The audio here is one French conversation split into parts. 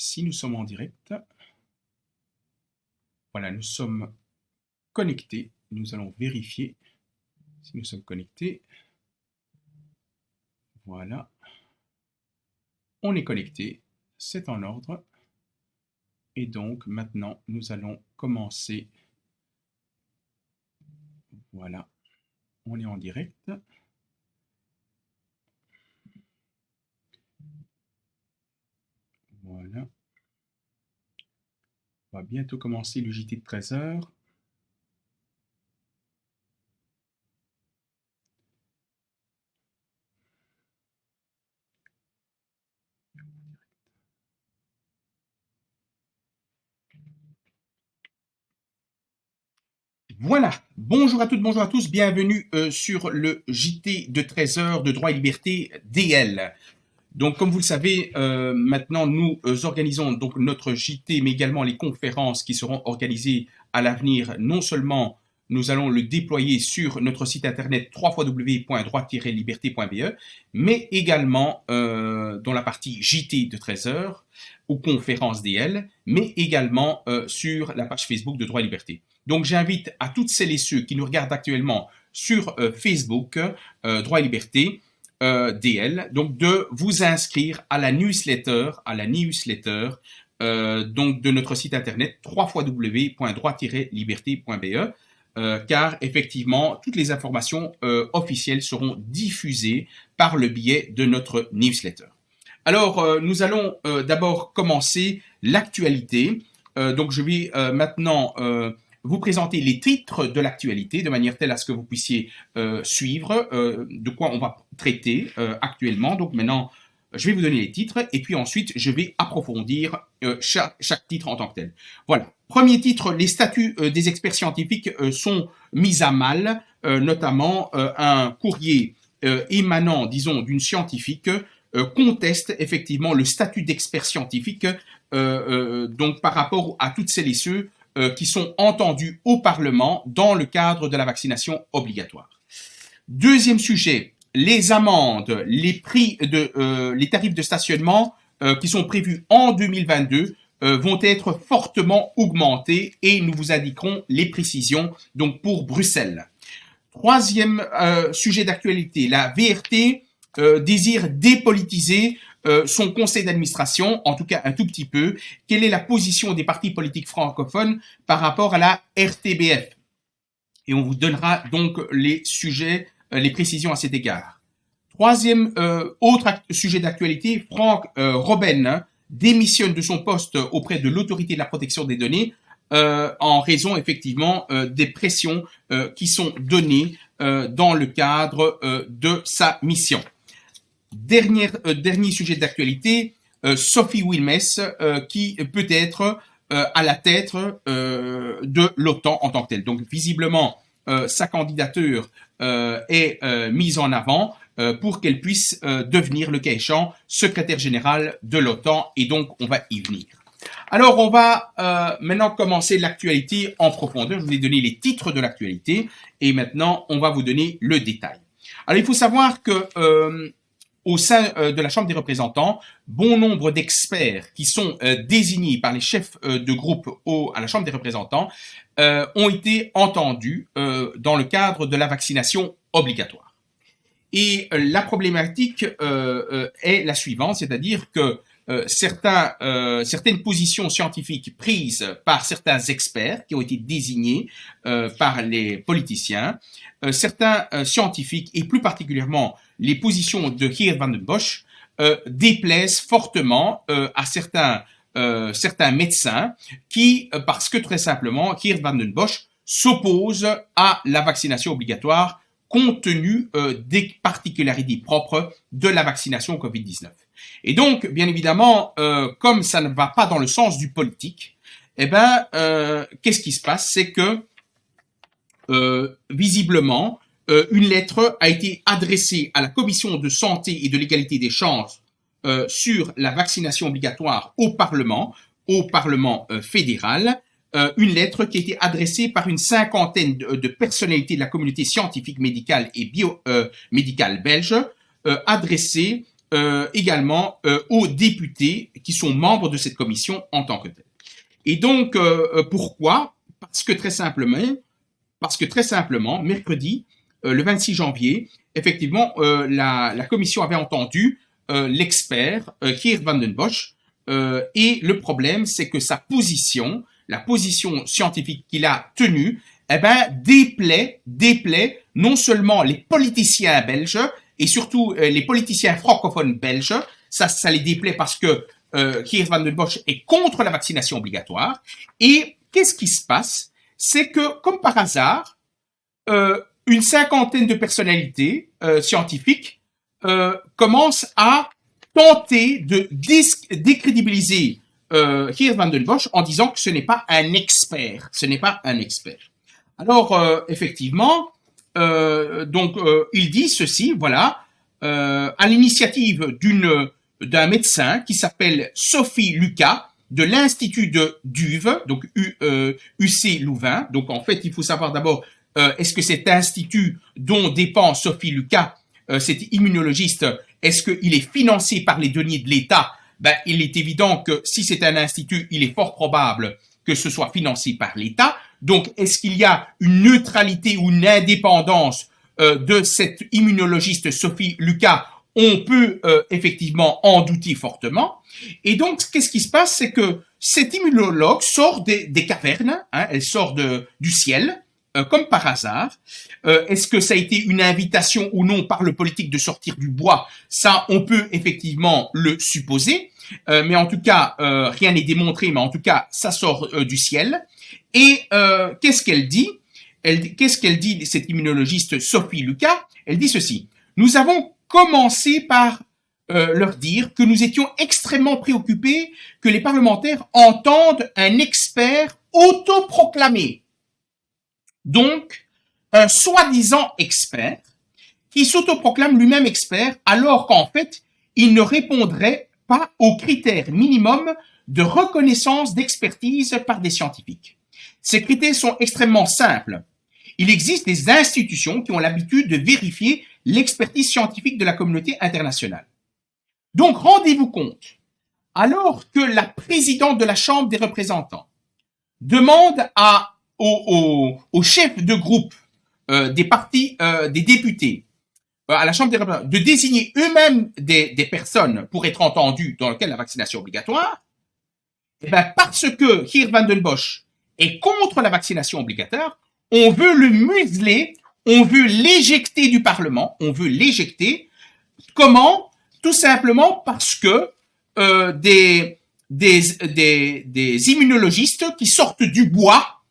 Si nous sommes en direct, voilà, nous sommes connectés. Nous allons vérifier si nous sommes connectés. Voilà. On est connecté, c'est en ordre. Et donc, maintenant, nous allons commencer. Voilà, on est en direct. Voilà. On va bientôt commencer le JT de 13 h. Voilà, bonjour à toutes, bonjour à tous, bienvenue sur le JT de 13 h de Droit et Liberté DL. Donc, comme vous le savez, maintenant nous organisons donc notre JT, mais également les conférences qui seront organisées à l'avenir. Non seulement nous allons le déployer sur notre site internet www.droit-liberté.be, mais également dans la partie JT de 13 h ou conférences DL, mais également sur la page Facebook de Droit et Liberté. Donc, j'invite à toutes celles et ceux qui nous regardent actuellement sur Facebook, Droit et Liberté, DL, donc de vous inscrire à la newsletter, donc de notre site internet www.droit-liberté.be, car effectivement toutes les informations officielles seront diffusées par le biais de notre newsletter. Alors nous allons d'abord commencer l'actualité. Donc je vais maintenant vous présenter les titres de l'actualité de manière telle à ce que vous puissiez suivre de quoi on va traiter actuellement. Donc maintenant, je vais vous donner les titres et puis ensuite, je vais approfondir chaque titre en tant que tel. Voilà. Premier titre, les statuts des experts scientifiques sont mis à mal, notamment un courrier émanant, disons, d'une scientifique conteste effectivement le statut d'expert scientifique donc par rapport à toutes celles et ceux qui sont entendus au Parlement dans le cadre de la vaccination obligatoire. Deuxième sujet, les amendes, les prix les tarifs de stationnement qui sont prévus en 2022 vont être fortement augmentés et nous vous indiquerons les précisions donc pour Bruxelles. Troisième sujet d'actualité, la VRT désire dépolitiser son conseil d'administration, en tout cas un tout petit peu. Quelle est la position des partis politiques francophones par rapport à la RTBF? Et on vous donnera donc les sujets, les précisions à cet égard. Troisième autre sujet d'actualité, Franck Robben démissionne de son poste auprès de l'autorité de la protection des données en raison effectivement des pressions qui sont données dans le cadre de sa mission. Dernier sujet d'actualité, Sophie Wilmès, qui peut être à la tête de l'OTAN en tant que telle. Donc visiblement, sa candidature est mise en avant pour qu'elle puisse devenir, le cas échéant, secrétaire générale de l'OTAN, et donc on va y venir. Alors on va maintenant commencer l'actualité en profondeur. Je vous ai donné les titres de l'actualité et maintenant on va vous donner le détail. Alors il faut savoir que au sein de la Chambre des représentants, bon nombre d'experts qui sont désignés par les chefs de groupe à la Chambre des représentants ont été entendus dans le cadre de la vaccination obligatoire. Et la problématique est la suivante, c'est-à-dire que certaines positions scientifiques prises par certains experts qui ont été désignés par les politiciens, certains scientifiques et plus particulièrement les positions de Geert Vanden Bossche déplaisent fortement à certains médecins qui, parce que très simplement, Geert Vanden Bossche s'oppose à la vaccination obligatoire compte tenu des particularités propres de la vaccination Covid-19. Et donc, bien évidemment, comme ça ne va pas dans le sens du politique, eh ben, qu'est-ce qui se passe? C'est que, visiblement, une lettre a été adressée à la Commission de santé et de l'égalité des chances sur la vaccination obligatoire au Parlement fédéral, une lettre qui a été adressée par une cinquantaine de personnalités de la communauté scientifique, médicale et biomédicale belge, adressée également aux députés qui sont membres de cette commission en tant que tels. Et donc, pourquoi? Parce que très simplement, mercredi, le 26 janvier, effectivement, la commission avait entendu l'expert Geert Van den Bosch, et le problème, c'est que la position scientifique qu'il a tenue, eh ben, déplaît non seulement les politiciens belges, et surtout les politiciens francophones belges, ça les déplaît parce que Geert Van den Bosch est contre la vaccination obligatoire. Et qu'est-ce qui se passe? C'est que, comme par hasard, une cinquantaine de personnalités scientifiques commencent à tenter de décrédibiliser Geert Van den Bosch en disant que ce n'est pas un expert. Alors, effectivement, il dit ceci, voilà, à l'initiative d'un médecin qui s'appelle Sophie Lucas, de l'Institut de Duve, donc UC Louvain. Donc, en fait, il faut savoir d'abord, est-ce que cet institut dont dépend Sophie Lucas, cet immunologiste, est-ce qu'il est financé par les deniers de l'État? Ben, il est évident que si c'est un institut, il est fort probable que ce soit financé par l'État. Donc, est-ce qu'il y a une neutralité ou une indépendance de cette immunologiste Sophie Lucas? On peut effectivement en douter fortement. Et donc, qu'est-ce qui se passe? C'est que cette immunologue sort des cavernes, hein, elle sort du ciel, comme par hasard. Est-ce que ça a été une invitation ou non par le politique de sortir du bois? Ça, on peut effectivement le supposer. Mais en tout cas, rien n'est démontré, mais en tout cas, ça sort du ciel. Et qu'est-ce qu'elle dit? Qu'est-ce qu'elle dit, cette immunologiste Sophie Lucas? Elle dit ceci. Nous avons commencé par leur dire que nous étions extrêmement préoccupés que les parlementaires entendent un expert autoproclamé. Donc, un soi-disant expert qui s'autoproclame lui-même expert alors qu'en fait, il ne répondrait pas aux critères minimums de reconnaissance d'expertise par des scientifiques. Ces critères sont extrêmement simples. Il existe des institutions qui ont l'habitude de vérifier l'expertise scientifique de la communauté internationale. Donc, rendez-vous compte, alors que la présidente de la Chambre des représentants demande au chef de groupe des partis, des députés, à la Chambre des représentants, de désigner eux-mêmes des personnes pour être entendues dans lesquelles la vaccination est obligatoire, et ben parce que Geert Van den Bosch est contre la vaccination obligatoire, on veut le museler, on veut l'éjecter du Parlement, on veut l'éjecter. Comment? Tout simplement parce que des immunologistes qui sortent du bois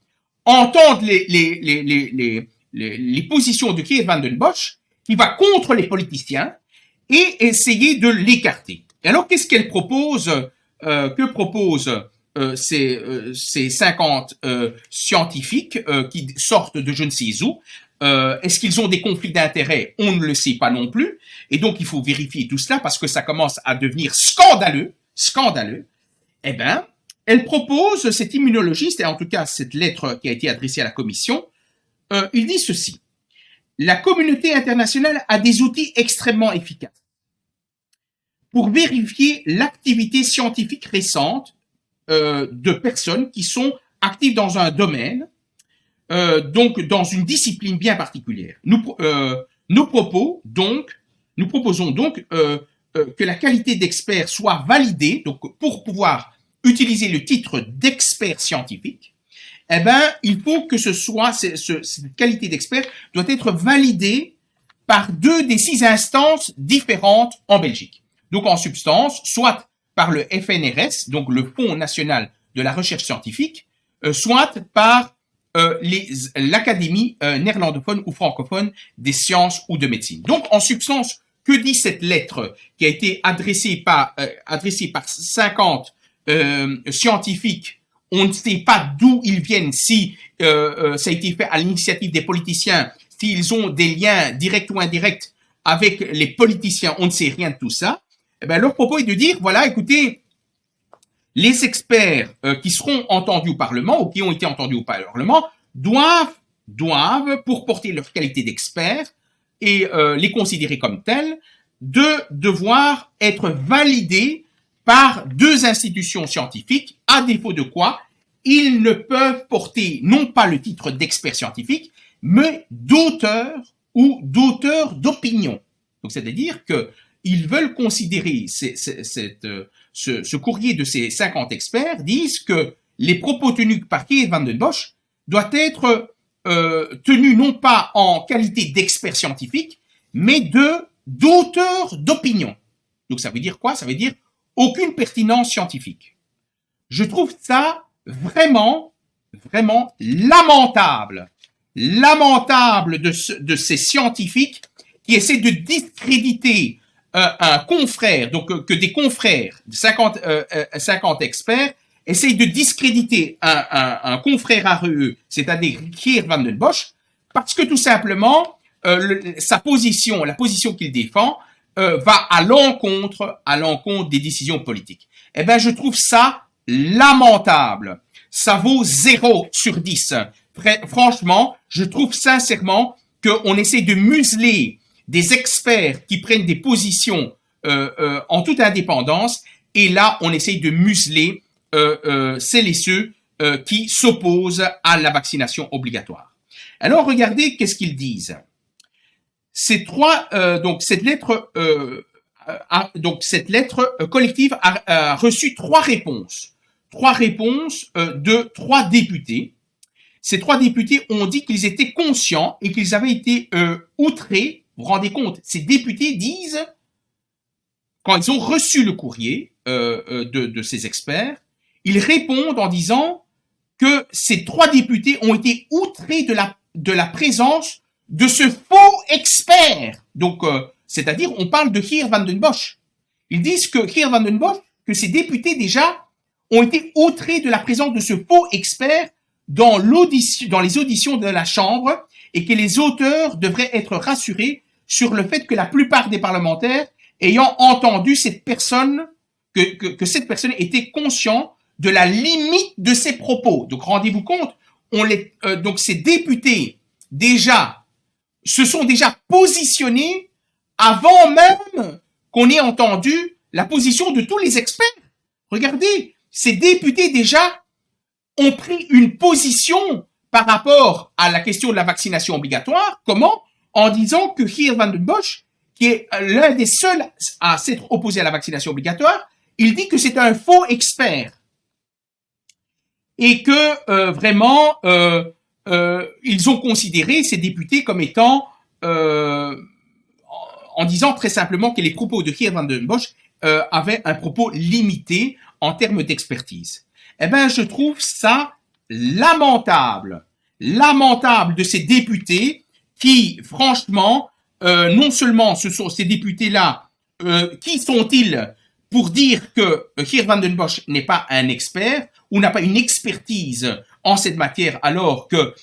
entendent les positions de Geert Van den Bosch, qui va contre les politiciens, et essayer de l'écarter. Et alors, qu'est-ce qu'elle propose? Que proposent ces 50 scientifiques qui sortent de je ne sais où? Est-ce qu'ils ont des conflits d'intérêts? On ne le sait pas non plus. Et donc, il faut vérifier tout cela parce que ça commence à devenir scandaleux. Eh ben, elle propose, cet immunologiste, et en tout cas cette lettre qui a été adressée à la commission, il dit ceci. La communauté internationale a des outils extrêmement efficaces pour vérifier l'activité scientifique récente de personnes qui sont actives dans un domaine, donc dans une discipline bien particulière. Nous proposons donc que la qualité d'expert soit validée, donc pour pouvoir utiliser le titre d'expert scientifique, eh ben, il faut que cette qualité d'expert doit être validée par 2 des 6 instances différentes en Belgique. Donc, en substance, soit par le FNRS, donc le Fonds national de la recherche scientifique, soit par l'Académie néerlandophone ou francophone des sciences ou de médecine. Donc, en substance, que dit cette lettre qui a été adressée par 50 scientifiques? On ne sait pas d'où ils viennent, si ça a été fait à l'initiative des politiciens, s'ils ont des liens directs ou indirects avec les politiciens, on ne sait rien de tout ça. Eh ben, leur propos est de dire, voilà, écoutez, les experts qui seront entendus au Parlement ou qui ont été entendus au Parlement doivent, pour porter leur qualité d'experts et les considérer comme tels, de devoir être validés par deux institutions scientifiques, à défaut de quoi ils ne peuvent porter non pas le titre d'expert scientifique, mais d'auteur ou d'auteur d'opinion. Donc, c'est-à-dire que ils veulent considérer ce courrier de ces 50 experts disent que les propos tenus par Geert Vanden Bossche doivent être tenus non pas en qualité d'expert scientifique, mais d'auteur d'opinion. Donc, ça veut dire quoi? Ça veut dire aucune pertinence scientifique. Je trouve ça vraiment lamentable de ces scientifiques qui essaient de discréditer un confrère, donc que des confrères, 50 experts, essayent de discréditer un confrère REE, c'est-à-dire Geert Vanden Bossche, parce que tout simplement, sa position, la position qu'il défend, va à l'encontre des décisions politiques. Eh ben, je trouve ça lamentable. Ça vaut 0 sur 10. Franchement, je trouve sincèrement qu'on essaie de museler des experts qui prennent des positions en toute indépendance, et là, on essaie de museler celles et ceux qui s'opposent à la vaccination obligatoire. Alors, regardez qu'est-ce qu'ils disent. Donc cette lettre collective a reçu 3 réponses. 3 réponses de 3 députés. Ces 3 députés ont dit qu'ils étaient conscients et qu'ils avaient été outrés. Vous vous rendez compte? Ces députés disent, quand ils ont reçu le courrier de ces experts, ils répondent en disant que ces 3 députés ont été outrés de la présence de ce faux expert. Donc, c'est-à-dire, on parle de Geert Vanden Bossche. Ils disent que Geert Vanden Bossche, que ces députés déjà ont été outrés de la présence de ce faux expert dans les auditions de la Chambre, et que les auteurs devraient être rassurés sur le fait que la plupart des parlementaires ayant entendu cette personne, que cette personne était conscient de la limite de ses propos. Donc, rendez-vous compte, donc ces députés déjà se sont déjà positionnés avant même qu'on ait entendu la position de tous les experts. Regardez, ces députés déjà ont pris une position par rapport à la question de la vaccination obligatoire. Comment? En disant que Geert Vanden Bossche, qui est l'un des seuls à s'être opposé à la vaccination obligatoire, il dit que c'est un faux expert. Et que vraiment, ils ont considéré ces députés comme étant, en disant très simplement que les propos de Geert Vanden Bossche avaient un propos limité en termes d'expertise. Eh ben, je trouve ça lamentable de ces députés qui, franchement, non seulement ce sont ces députés-là, qui sont-ils pour dire que Geert Vanden Bossche n'est pas un expert ou n'a pas une expertise en cette matière, alors que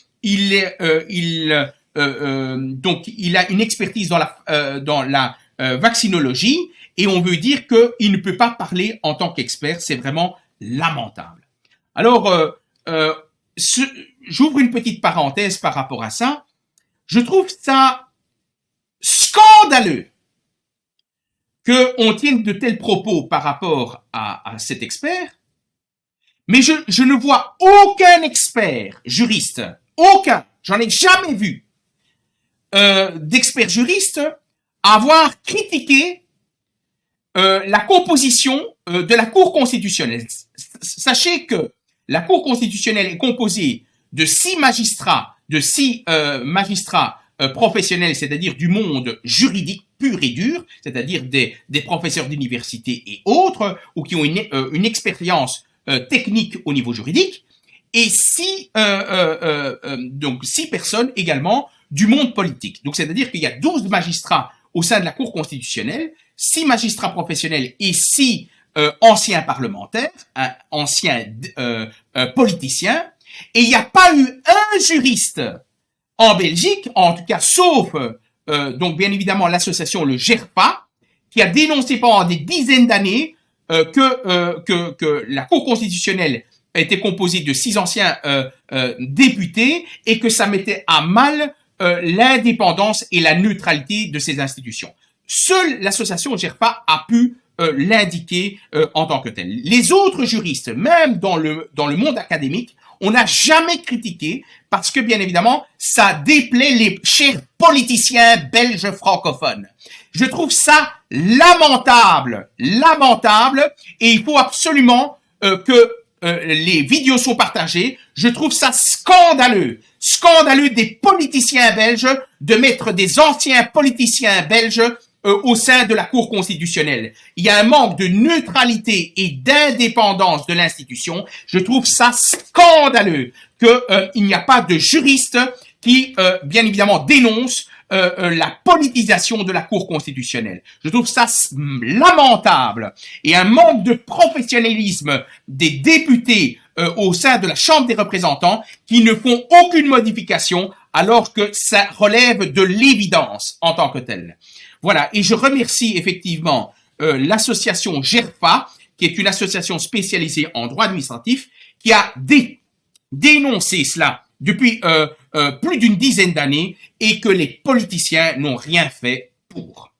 donc il a une expertise dans la vaccinologie, et on veut dire qu'il ne peut pas parler en tant qu'expert. C'est vraiment lamentable. Alors, j'ouvre une petite parenthèse par rapport à ça. Je trouve ça scandaleux qu'on tienne de tels propos par rapport à cet expert, mais je ne vois aucun expert juriste, aucun, j'en ai jamais vu, d'expert juriste avoir critiqué la composition de la Cour constitutionnelle. Sachez que la Cour constitutionnelle est composée de 6 magistrats, professionnels, c'est-à-dire du monde juridique pur et dur, c'est-à-dire des professeurs d'université et autres, ou qui ont une expérience technique au niveau juridique, et 6 personnes également du monde politique. Donc, c'est-à-dire qu'il y a 12 magistrats au sein de la Cour constitutionnelle, 6 magistrats professionnels et 6 anciens parlementaires, anciens politiciens, et il n'y a pas eu un juriste en Belgique, en tout cas sauf donc bien évidemment l'association le GERPA, qui a dénoncé pendant des dizaines d'années que la Cour constitutionnelle était composée de 6 anciens députés et que ça mettait à mal l'indépendance et la neutralité de ces institutions. seule l'association GERFA a pu l'indiquer en tant que tel. Les autres juristes, même dans le monde académique, on n'a jamais critiqué parce que, bien évidemment, ça déplaît les chers politiciens belges francophones. Je trouve ça lamentable, lamentable, et il faut absolument que les vidéos sont partagées. Je trouve ça scandaleux, scandaleux des politiciens belges de mettre des anciens politiciens belges au sein de la Cour constitutionnelle. Il y a un manque de neutralité et d'indépendance de l'institution. Je trouve ça scandaleux qu'il n'y a pas de juriste qui, bien évidemment, dénonce la politisation de la Cour constitutionnelle. Je trouve ça lamentable et un manque de professionnalisme des députés au sein de la Chambre des représentants qui ne font aucune modification alors que ça relève de l'évidence en tant que tel. Voilà, et je remercie effectivement l'association GERFA, qui est une association spécialisée en droit administratif, qui a dénoncé cela depuis plus d'une dizaine d'années et que les politiciens n'ont rien fait pour.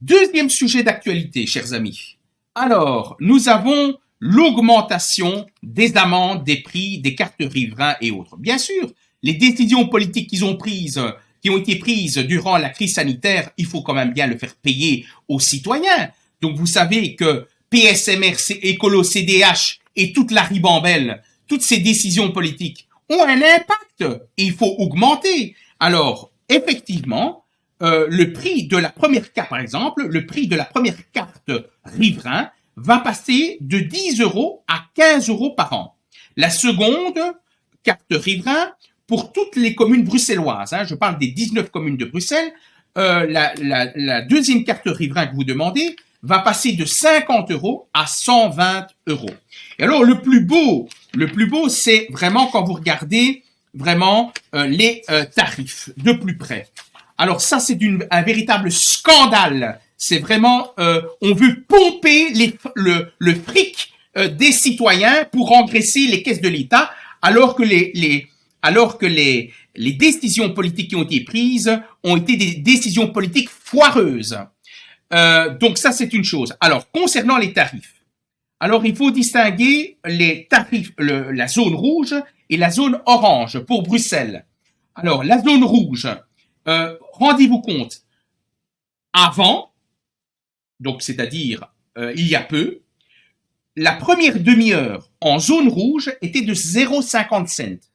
Deuxième sujet d'actualité, chers amis. Alors, nous avons l'augmentation des amendes, des prix, des cartes riverains et autres. Bien sûr, les décisions politiques qui ont été prises durant la crise sanitaire, il faut quand même bien le faire payer aux citoyens. Donc, vous savez que PSMR, Écolo, CDH et toute la ribambelle, toutes ces décisions politiques ont un impact et il faut augmenter. Alors, effectivement, le prix de la première carte, par exemple, le prix de la première carte riverain va passer de 10 € à 15 € par an. La seconde carte riverain, pour toutes les communes bruxelloises, je parle des 19 communes de Bruxelles, la deuxième carte riverain que vous demandez va passer de 50 € à 120 €. Et alors, le plus beau, c'est vraiment quand vous regardez vraiment les tarifs de plus près. Alors ça, c'est un véritable scandale. C'est vraiment, on veut pomper le fric des citoyens pour engraisser les caisses de l'État, alors que les décisions politiques qui ont été prises ont été des décisions politiques foireuses. Donc ça, c'est une chose. Alors, concernant les tarifs, alors il faut distinguer les tarifs, la zone rouge et la zone orange pour Bruxelles. Alors, la zone rouge, rendez-vous compte, avant, donc c'est-à-dire il y a peu, la première demi-heure en zone rouge était de 0,50 cents.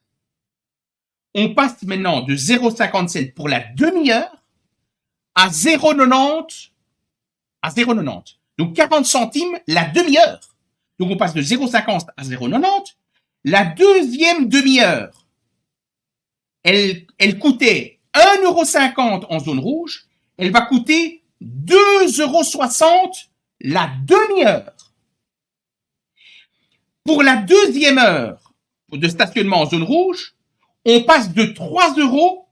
On passe maintenant de 0,50 cents pour la demi-heure à 0,90 à 0,90. Donc 40 centimes la demi-heure. Donc on passe de 0,50 à 0,90. La deuxième demi-heure, elle coûtait 1,50 € en zone rouge. Elle va coûter 2,60 € la demi-heure. Pour la deuxième heure de stationnement en zone rouge, on passe de 3 €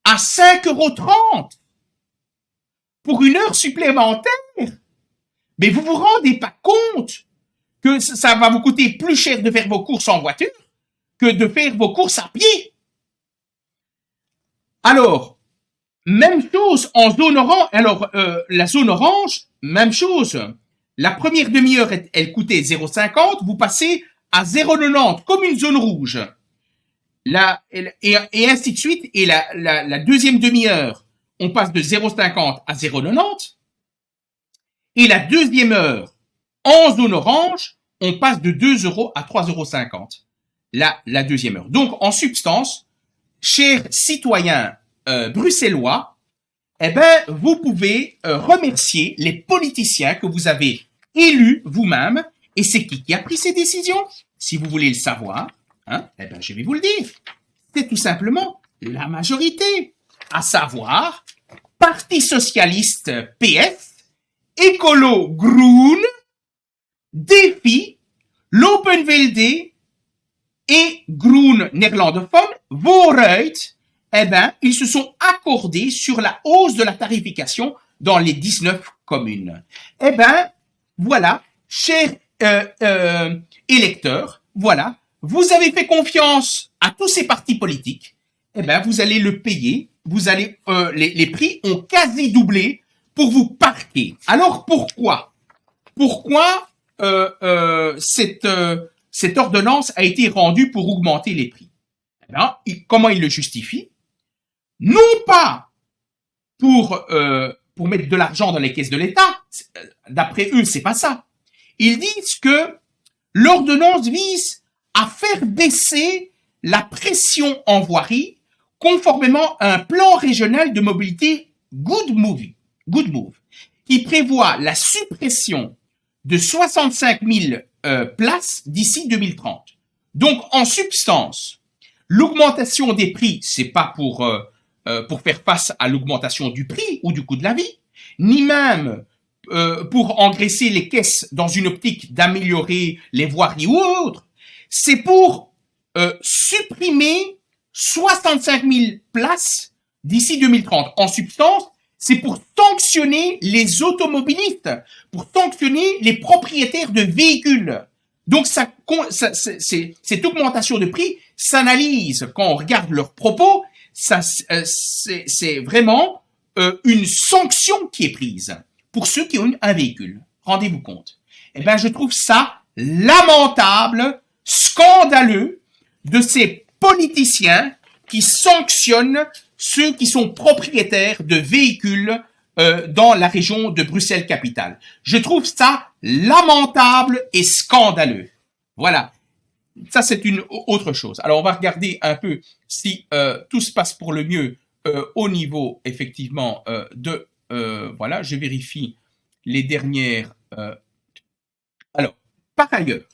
à 5,30 € pour une heure supplémentaire. Mais vous vous rendez pas compte que ça va vous coûter plus cher de faire vos courses en voiture que de faire vos courses à pied. Alors, même chose en zone orange. Alors, la zone orange, même chose. La première demi-heure, elle coûtait 0,50, vous passez à 0,90 comme une zone rouge. Et ainsi de suite. Et la deuxième demi-heure, on passe de 0,50 à 0,90. Et la deuxième heure, en zone orange, on passe de 2 € à 3,50 €. La deuxième heure. Donc, en substance, chers citoyens bruxellois, eh ben, vous pouvez remercier les politiciens que vous avez élus vous-même. Et c'est qui a pris ces décisions? Si vous voulez le savoir, eh ben, je vais vous le dire. C'est tout simplement la majorité, à savoir Parti socialiste PS, Écolo Groen, Défi, l'Open VLD et Groen néerlandophone, Vooruit, eh ben, ils se sont accordés sur la hausse de la tarification dans les 19 communes. Eh ben, voilà, chers électeurs, voilà, vous avez fait confiance à tous ces partis politiques, eh ben, vous allez le payer les prix ont quasi doublé pour vous parquer. Alors pourquoi cette ordonnance a été rendue pour augmenter les prix? Eh bien, comment ils le justifient? Non pas pour mettre de l'argent dans les caisses de l'État. D'après eux, c'est pas ça. Ils disent que l'ordonnance vise à faire baisser la pression en voirie conformément à un plan régional de mobilité Good Move, qui prévoit la suppression de 65 000 places d'ici 2030. Donc, en substance, l'augmentation des prix, c'est pas pour faire face à l'augmentation du prix ou du coût de la vie, ni même pour engraisser les caisses dans une optique d'améliorer les voiries ou autres. C'est pour supprimer 65 000 places d'ici 2030. En substance, c'est pour sanctionner les automobilistes, pour sanctionner les propriétaires de véhicules. Donc, cette augmentation de prix s'analyse quand on regarde leurs propos. C'est vraiment une sanction qui est prise pour ceux qui ont un véhicule. Rendez-vous compte. Eh bien, je trouve ça lamentable, scandaleux de ces politiciens qui sanctionnent ceux qui sont propriétaires de véhicules dans la région de Bruxelles-Capitale. Je trouve ça lamentable et scandaleux. Voilà. Ça, c'est une autre chose. Alors, on va regarder un peu si tout se passe pour le mieux au niveau, effectivement, voilà, je vérifie les dernières... Alors, par ailleurs,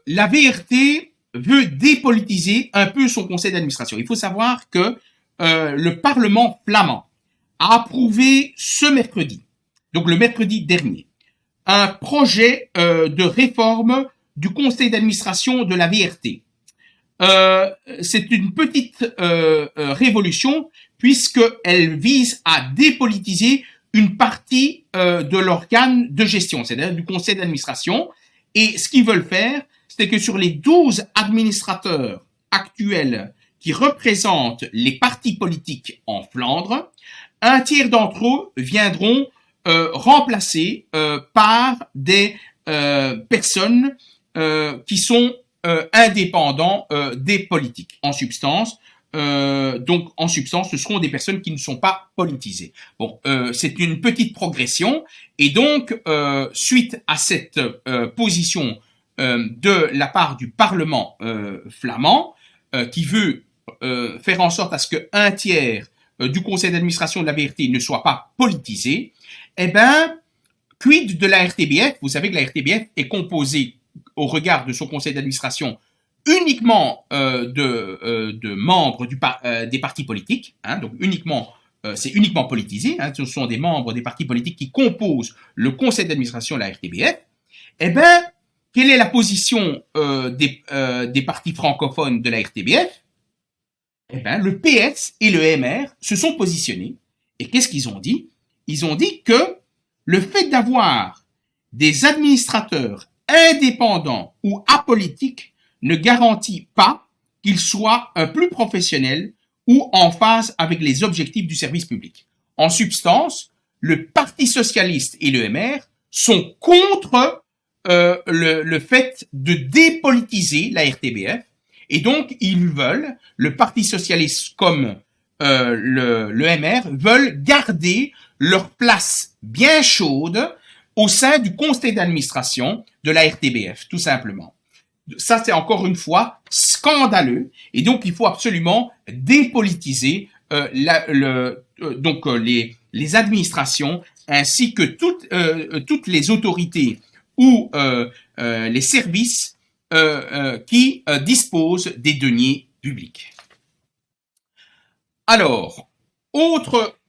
la VRT veut dépolitiser un peu son conseil d'administration. Il faut savoir que le Parlement flamand a approuvé ce mercredi, donc le mercredi dernier, un projet de réforme du conseil d'administration de la VRT. C'est une petite révolution puisqu'elle vise à dépolitiser une partie de l'organe de gestion, c'est-à-dire du conseil d'administration. Et ce qu'ils veulent faire, c'est que sur les 12 administrateurs actuels qui représentent les partis politiques en Flandre, un tiers d'entre eux viendront remplacés par des personnes qui sont indépendants des politiques. En substance, ce seront des personnes qui ne sont pas politisées. Bon, c'est une petite progression, et donc, suite à cette position de la part du Parlement flamand, qui veut faire en sorte à ce qu'un tiers du conseil d'administration de la VRT ne soit pas politisé, eh ben, quid de la RTBF? Vous savez que la RTBF est composée, au regard de son conseil d'administration, uniquement de membres des partis politiques, hein, donc c'est uniquement politisé, hein, ce sont des membres des partis politiques qui composent le conseil d'administration de la RTBF. Eh ben, quelle est la position des partis francophones de la RTBF? Eh ben, le PS et le MR se sont positionnés. Et qu'est-ce qu'ils ont dit? Ils ont dit que le fait d'avoir des administrateurs indépendants ou apolitiques ne garantit pas qu'ils soient plus professionnels ou en phase avec les objectifs du service public. En substance, le Parti socialiste et le MR sont contre le fait de dépolitiser la RTBF, et donc ils veulent, le Parti socialiste comme le MR, veulent garder leur place bien chaude au sein du conseil d'administration de la RTBF, tout simplement. Ça, c'est encore une fois scandaleux, et donc il faut absolument dépolitiser les administrations ainsi que toutes les autorités ou les services qui disposent des deniers publics. Alors, autre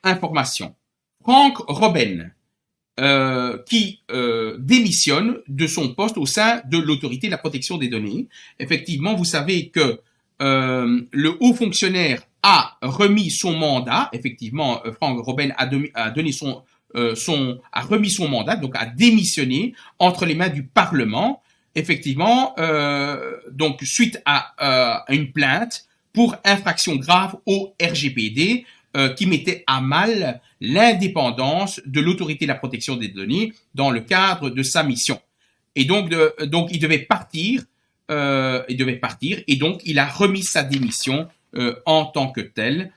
information. Franck Robben, qui démissionne de son poste au sein de l'autorité de la protection des données. Effectivement, vous savez que le haut fonctionnaire a remis son mandat. Effectivement, Franck Robben a remis son mandat, donc a démissionné entre les mains du Parlement. Effectivement, donc suite à une plainte pour infraction grave au RGPD qui mettait à mal l'indépendance de l'autorité de la protection des données dans le cadre de sa mission. Et donc il devait partir, et donc il a remis sa démission en tant que tel.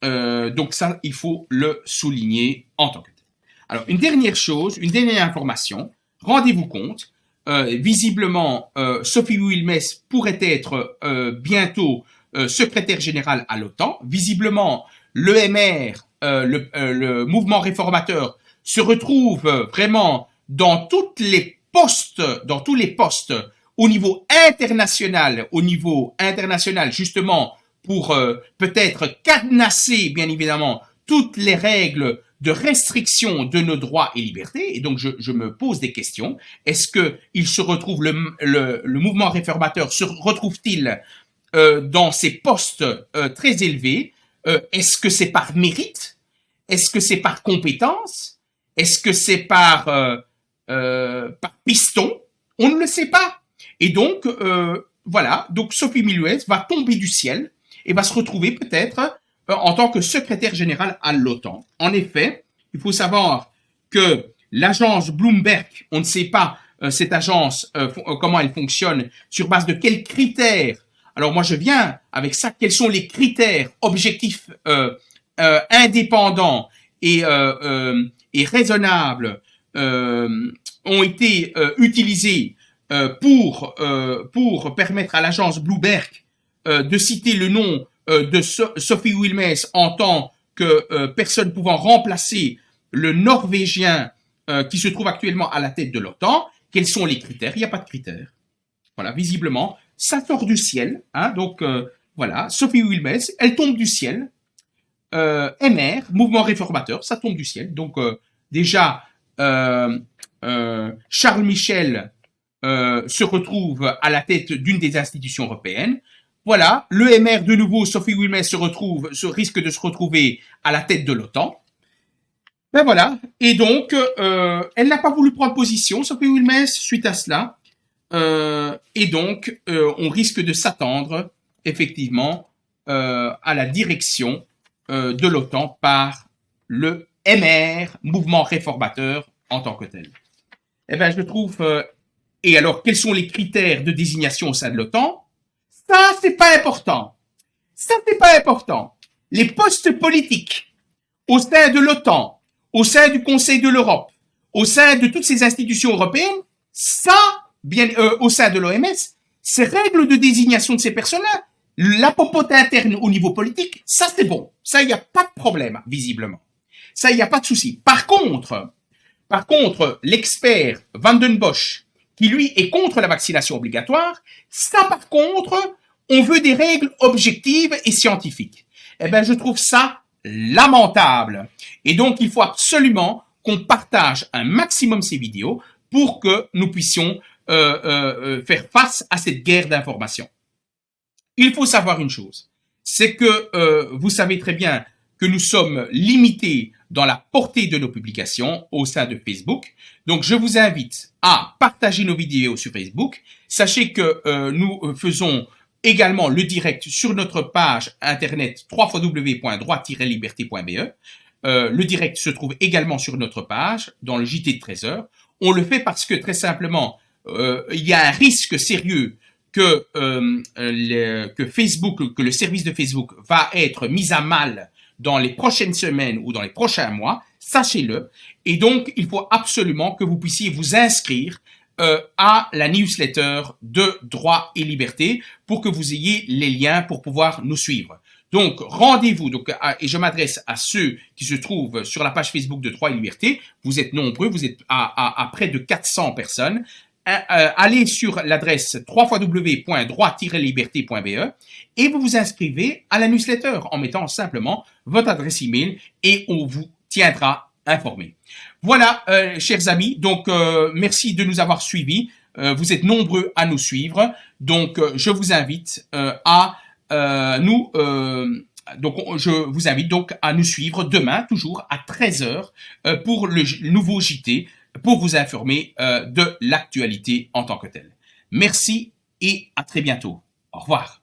Donc ça, il faut le souligner en tant que tel. Alors, une dernière chose, une dernière information, rendez-vous compte, visiblement, Sophie Wilmès pourrait être bientôt secrétaire générale à l'OTAN. Visiblement, l'EMR, le mouvement réformateur, se retrouve vraiment dans tous les postes au niveau international justement pour peut-être cadenasser, bien évidemment, toutes les règles de restriction de nos droits et libertés. Et donc, je me pose des questions. Est-ce que il se retrouve, le mouvement réformateur se retrouve-t-il dans ces postes très élevés? Est-ce que c'est par mérite? Est-ce que c'est par compétence? Est-ce que c'est par piston? On ne le sait pas. Et donc, voilà. Donc, Sophie Wilmès va tomber du ciel et va se retrouver peut-être en tant que secrétaire général à l'OTAN. En effet, il faut savoir que l'agence Bloomberg, on ne sait pas cette agence comment elle fonctionne, sur base de quels critères. Alors moi je viens avec ça, quels sont les critères objectifs indépendants et raisonnables ont été utilisés pour permettre à l'agence Bloomberg de citer le nom de Sophie Wilmès en tant que personne pouvant remplacer le Norvégien qui se trouve actuellement à la tête de l'OTAN. Quels sont les critères? Il n'y a pas de critères. Voilà, visiblement, ça sort du ciel. Hein, donc, voilà, Sophie Wilmès, elle tombe du ciel. MR, mouvement réformateur, ça tombe du ciel. Donc, déjà, Charles Michel se retrouve à la tête d'une des institutions européennes. Voilà, l'EMR de nouveau, Sophie Wilmès risque de se retrouver à la tête de l'OTAN. Ben voilà, et donc, elle n'a pas voulu prendre position, Sophie Wilmès, suite à cela. Et donc, on risque de s'attendre, effectivement, à la direction de l'OTAN par le MR, mouvement réformateur, en tant que tel. Eh ben, je trouve... et alors, quels sont les critères de désignation au sein de l'OTAN? Ça, c'est pas important. Ça, c'est pas important. Les postes politiques au sein de l'OTAN, au sein du Conseil de l'Europe, au sein de toutes ces institutions européennes, ça, bien, au sein de l'OMS, ces règles de désignation de ces personnes-là, la popote interne au niveau politique, ça c'est bon. Ça, il n'y a pas de problème, visiblement. Ça, il n'y a pas de souci. Par contre, l'expert Van den Bosch, qui lui est contre la vaccination obligatoire, ça par contre, on veut des règles objectives et scientifiques. Eh ben, je trouve ça lamentable. Et donc, il faut absolument qu'on partage un maximum ces vidéos pour que nous puissions faire face à cette guerre d'information. Il faut savoir une chose, c'est que vous savez très bien que nous sommes limités dans la portée de nos publications au sein de Facebook. Donc, je vous invite à partager nos vidéos sur Facebook. Sachez que nous faisons également le direct sur notre page internet www.droit-liberté.be. Le direct se trouve également sur notre page, dans le JT de 13h. On le fait parce que, très simplement, il y a un risque sérieux que Facebook, que le service de Facebook va être mis à mal dans les prochaines semaines ou dans les prochains mois, sachez-le. Et donc, il faut absolument que vous puissiez vous inscrire à la newsletter de Droit et Liberté pour que vous ayez les liens pour pouvoir nous suivre. Donc, rendez-vous, et je m'adresse à ceux qui se trouvent sur la page Facebook de Droit et Liberté. Vous êtes nombreux, vous êtes à près de 400 personnes. Allez sur l'adresse www.droit-liberté.be et vous vous inscrivez à la newsletter en mettant simplement votre adresse email et on vous tiendra informé. Voilà, chers amis, donc merci de nous avoir suivis. Vous êtes nombreux à nous suivre, donc je vous invite je vous invite donc à nous suivre demain, toujours à 13h, pour le nouveau JT, pour vous informer de l'actualité en tant que telle. Merci et à très bientôt. Au revoir.